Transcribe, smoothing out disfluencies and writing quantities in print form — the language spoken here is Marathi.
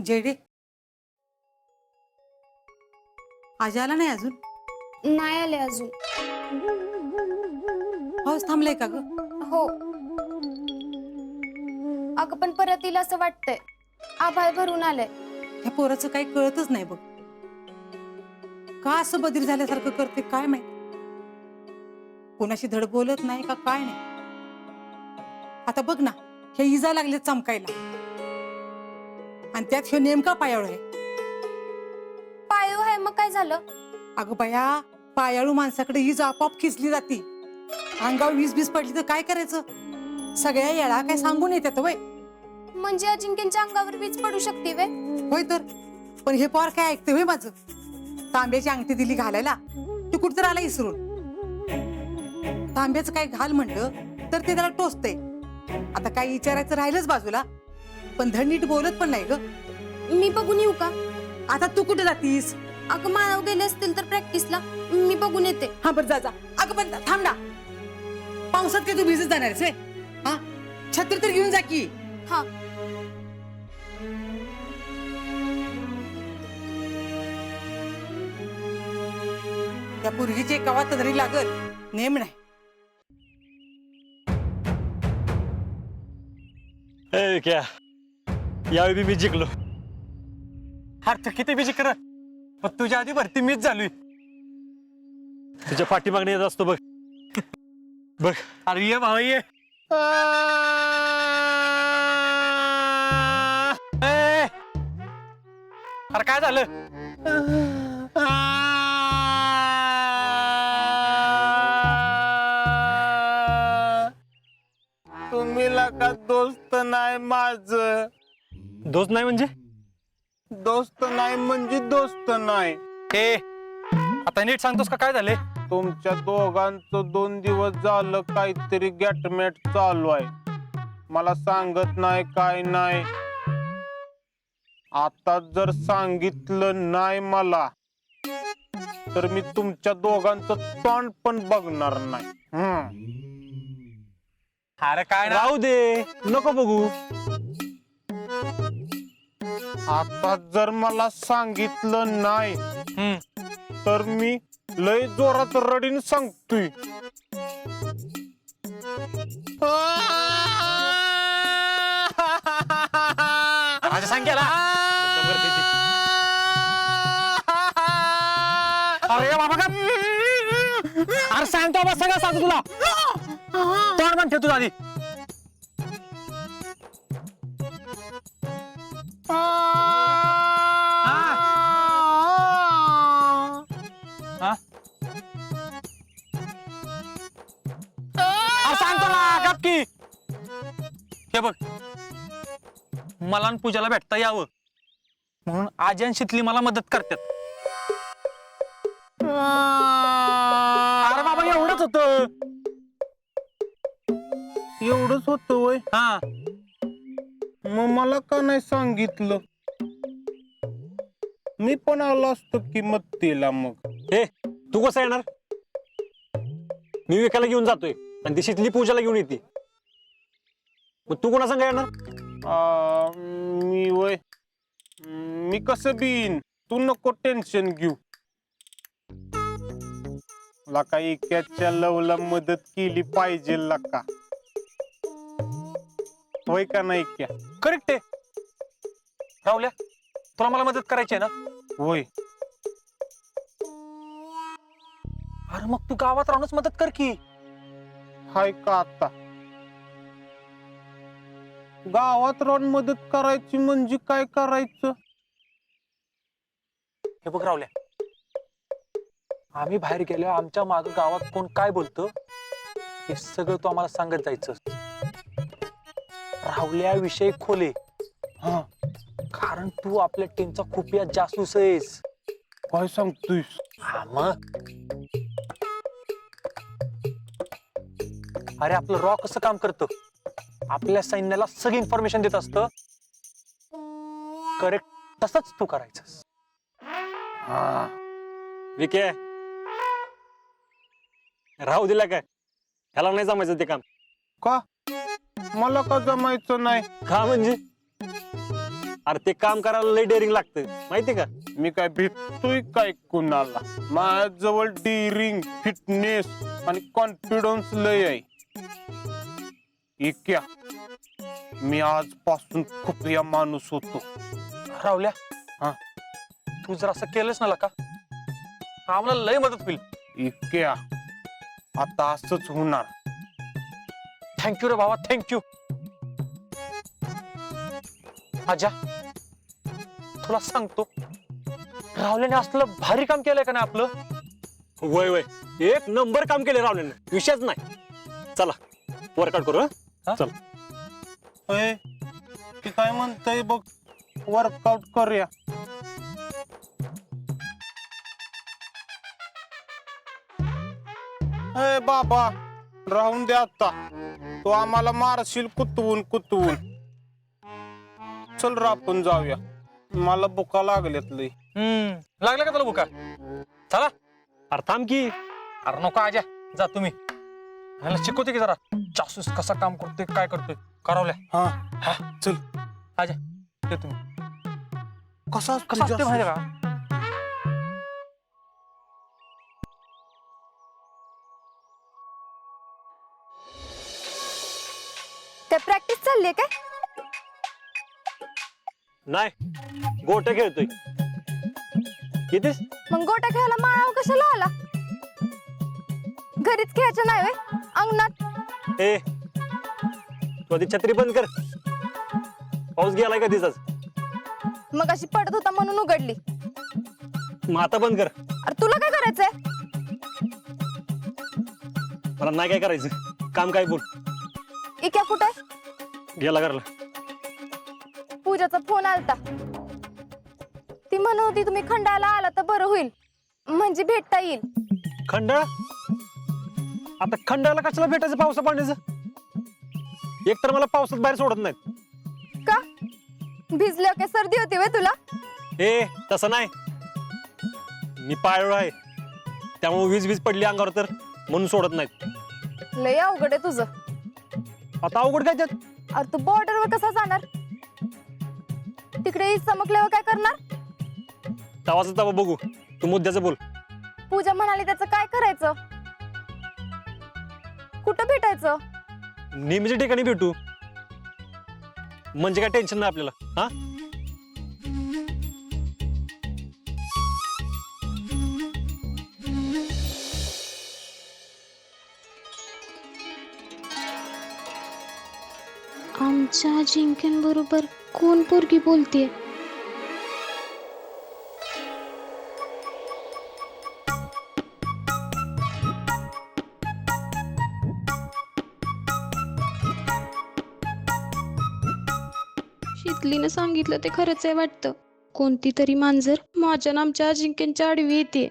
जेडी आज आला नाही अजून? नाही आले अजून. पाऊस थांबलाय का ग? हो. अगं पण परत येईल असं वाटतंय. आभाळ भरून आलंय. त्या पोराचं काही कळतच नाही बघ. का असं बधीर झाल्यासारखं करते काय माहित. कोणाशी धड बोलत नाही का काय नाही. आता बघ ना, हे इजा लागले चमकायला आणि त्यात हे नेमका पायाळू आहे. पाळीव आहे मग काय झालं? अगं बया, पायाळू माणसाकडे हीच आपोआप खिचली जाती. अंगावर वीज पडली तर काय करायचं? सगळ्या येळा काय सांगून येतात वय. म्हणजे अजिंक्यच्या अंगावर वीज पडू शकते वे? होय तर. पण हे पोर काय ऐकते होय माझं? तांब्याची अंगठी दिली घालायला, तू कुठतर आला इसरून. तांब्याचं काय घाल म्हणलं तर ते त्याला टोचते. आता काय विचारायचं राहिलंच बाजूला, पण धड नीट बोलत पण नाही ग. मी बघून येऊ का? आता तू कुठे जातीस? अगं मानव गेले असतील तर प्रॅक्टिसला, मी बघून येते. हा बरं जा. अगं पण थांब ना, पावसात काय तू भिजत जाणारच वे? हा, छत्री तर घेऊन जा की. हा. त्या पोरगीची कवा तरी लागल नेम नाही. क्या यावेळी मी जिंकलो. अरे तू किती बी जिंकणार, पण तुझ्या आधी भरती मीच झालोय. तुझ्या पाठीमागणे येत असतो बघ. बघ अरे ये भावा ये. अरे काय झालं? तुम्ही का दोस्त नाही माझ. दोस्त नाही म्हणजे? दोस्त नाही म्हणजे दोस्त नाही. ए आता नीट सांगतोस का काय झाले? तुमच्या दोघांचं 2 दिवस झालं काहीतरी गॅटमॅट चालू आहे. मला सांगत नाही काय नाही. आता जर सांगितलं नाही मला तर मी तुमच्या दोघांचं तोंड पण बघणार नाही. अरे काय राहू दे, नको बघू. आता जर मला सांगितलं नाही तर मी लय जोरात रडीन सांगतोय. माझ्या सांग्याला अरे बाबा का अरे सांगतो बस सगळं सांगतो तुला. तोंड पण ठेव तुझा आधी. सांगतो ना गपकी. हे बघ, मला आणि पूजाला भेटता यावं म्हणून आजी आणि शितली मला मदत करतात. अरे बाबा एवढंच होतं. एवढंच होतं वय? हा मग मला का नाही सांगितलं? मी पण आलो असतो की मदतीला. मग ए तू कसं येणार? मी विकायला घेऊन जातोय आणि ती शितली पूजाला घेऊन येते. मग तू कोणा संग येणार? मी वय मी कसं बीन, तू नको टेन्शन घेऊ. लका इक्याच्या लवला मदत केली पाहिजे लका. होय का नाही क्या? करेक्ट आहे. राहुल्या, तुला मला मदत करायची आहे ना? होय. अरे मग तू गावात राहूनच मदत कर की. हाय का आता? गावात राहून मदत करायची म्हणजे काय करायचं? हे बघ राहुल्या, आम्ही बाहेर गेलो, आमच्या माग गावात कोण काय बोलतं हे सगळं तू आम्हाला सांगत जायचं. राहुल्याविषयी खोले. हा, कारण तू आपल्या टीमचा खुफिया जासूस आहेस. काय सांगतोयस? हा मग. अरे आपलं रॉ कसं काम करतं? आपल्या सैन्याला सगळी इन्फॉर्मेशन देत असतं. करेक्ट तसंच तू करायचंस. हा, विके राहू दिला काय? ह्याला नाही जमायचं ते काम. का? मला का जमायचं नाही? का म्हणजे? अरे ते काम करायला लय डेअरिंग लागतं माहिती का? मी काय भेटतोय काय कुणाला? माझ्याजवळ डिरिंग, फिटनेस आणि कॉन्फिडन्स लय आहे. इक्या मी आजपासून खूप या माणूस होतो. रावल्या हा. तू जर असं केलंस ना का आम्हाला लय मदत होईल. इक्या आता असंच होणार. थँक्यू रे बाबा, थँक्यू. आजा तुला सांगतो, रावल्याने असलं भारी काम केलंय का नाही आपलं. वय वय एक नंबर काम केले रावल्याने, विषयच नाही. चला वर्कआउट करू. चल अय, ती काय म्हणतय बघ, वर्कआउट करूया. ए बाबा राहून दे आता, तू आम्हाला मारशील कुतवून कुतवून. चल रे आपण जाऊया, मला बुका लागल्यात लय. लागला का तुला बुका? चला. अरे थांब की. अरे नको आजा, जा तुम्ही. ह्याला शिकवते की जरा जासूस कसा काम करतोय काय करतोय. करावल्या. हा हा चल. आजा ते तुम्ही कसा कसं असते माहिती का? ते प्रॅक्टिस चालली काय? नाही गोटे खेळतोय. कितीस? मग गोट्या खेळायला माळावर कशाला आला? घरीच खेळायचं नाही व्हय? अंगणात? ए तू आधी छत्री बंद कर. पाऊस गेलाय का दिसाच? मग अशी पडत होता म्हणून उघडली. मग आता बंद कर. अरे तुला काय करायचंय? मला नाही काय करायचं, काम काय बोल. इक्या कुठे? गेला घरला. पूजाचा फोन आलता. ती म्हणत होती तुम्ही खंडाला आला तर बरं होईल, म्हणजे भेटता येईल. खंडाळा? आता खंडाळा कशाला भेटायचं पावसा पाण्याचं? एक तर मला पावसात बाहेर सोडत नाहीत. का? भिजल्यावर काय सर्दी होती व्हय तुला? ए तसं नाही, मी पाळलो आहे त्यामुळे वीज वीज पडली अंगावर तर म्हणून सोडत नाहीत. लय अवघड आहे तुझं. आता अवघड काय त्यात? अरे तू बॉर्डरवर कसा जाणार? तिकडे चमकल्यावर काय करणार? तवाच तवा बघू, तू मुद्द्याचं बोल. पूजा म्हणाली त्याचं काय करायचं? कुठं भेटायचं? नेहमीच्या ठिकाणी भेटू, म्हणजे काय टेन्शन नाही आपल्याला. हा आमच्या अजिंक्यांबरोबर कोण पोरगी बोलते? शीतलीनं सांगितलं ते खरंच आहे वाटतं. कोणती तरी मांजर माझ्या आणि आमच्या अजिंक्यांच्या आडवी येते.